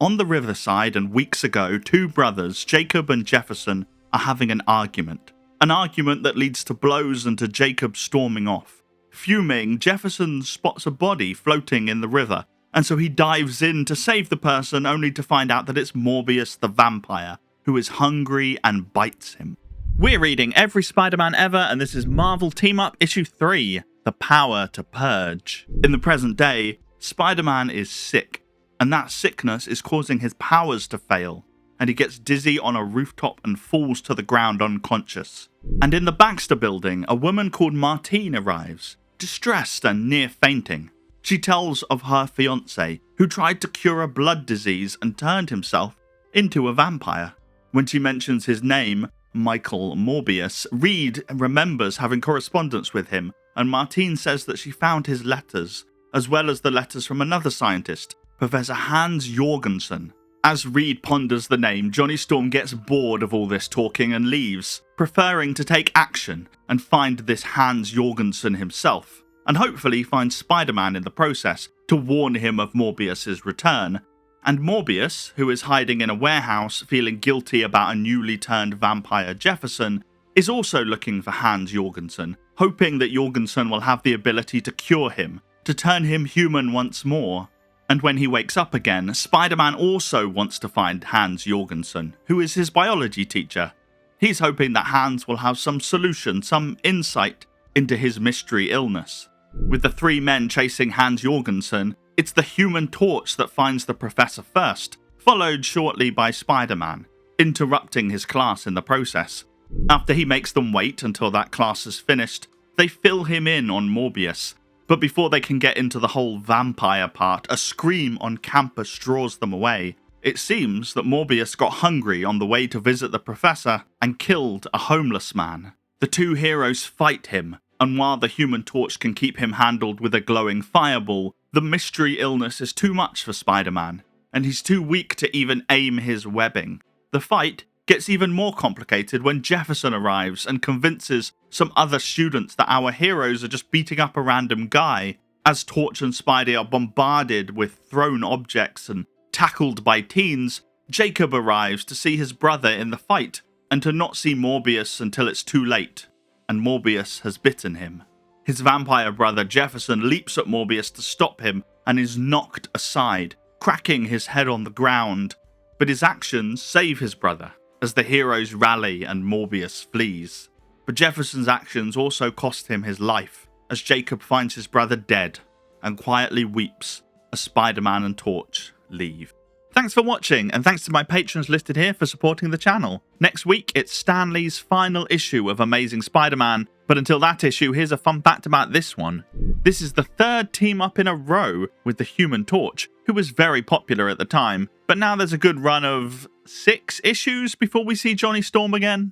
On the riverside and weeks ago, two brothers, Jacob and Jefferson, are having an argument. An argument that leads to blows and to Jacob storming off. Fuming, Jefferson spots a body floating in the river, and so he dives in to save the person only to find out that it's Morbius the vampire, who is hungry and bites him. We're reading every Spider-Man ever, and this is Marvel Team Up Issue 3, The Power to Purge. In the present day, Spider-Man is sick, and that sickness is causing his powers to fail, and he gets dizzy on a rooftop and falls to the ground unconscious. And in the Baxter building, a woman called Martine arrives, distressed and near fainting. She tells of her fiancé, who tried to cure a blood disease and turned himself into a vampire. When she mentions his name, Michael Morbius, Reed remembers having correspondence with him, and Martine says that she found his letters, as well as the letters from another scientist, Professor Hans Jorgensen. As Reed ponders the name, Johnny Storm gets bored of all this talking and leaves, preferring to take action and find this Hans Jorgensen himself, and hopefully find Spider-Man in the process to warn him of Morbius's return. And Morbius, who is hiding in a warehouse feeling guilty about a newly turned vampire Jefferson, is also looking for Hans Jorgensen, hoping that Jorgensen will have the ability to cure him, to turn him human once more. And when he wakes up again, Spider-Man also wants to find Hans Jorgensen, who is his biology teacher. He's hoping that Hans will have some solution, some insight into his mystery illness. With the three men chasing Hans Jorgensen, it's the Human Torch that finds the professor first, followed shortly by Spider-Man, interrupting his class in the process. After he makes them wait until that class is finished, they fill him in on Morbius. But before they can get into the whole vampire part, a scream on campus draws them away. It seems that Morbius got hungry on the way to visit the professor and killed a homeless man. The two heroes fight him, and while the Human Torch can keep him handled with a glowing fireball, the mystery illness is too much for Spider-Man, and he's too weak to even aim his webbing. The fight gets even more complicated when Jefferson arrives and convinces some other students that our heroes are just beating up a random guy. As Torch and Spidey are bombarded with thrown objects and tackled by teens, Jacob arrives to see his brother in the fight, and to not see Morbius until it's too late, and Morbius has bitten him. His vampire brother Jefferson leaps at Morbius to stop him and is knocked aside, cracking his head on the ground. But his actions save his brother, as the heroes rally and Morbius flees. But Jefferson's actions also cost him his life, as Jacob finds his brother dead and quietly weeps as Spider-Man and Torch leave. Thanks for watching, and thanks to my patrons listed here for supporting the channel. Next week, it's Stan Lee's final issue of Amazing Spider-Man, but until that issue, here's a fun fact about this one. This is the third team-up in a row with the Human Torch, who was very popular at the time, but now there's a good run of 6 issues before we see Johnny Storm again.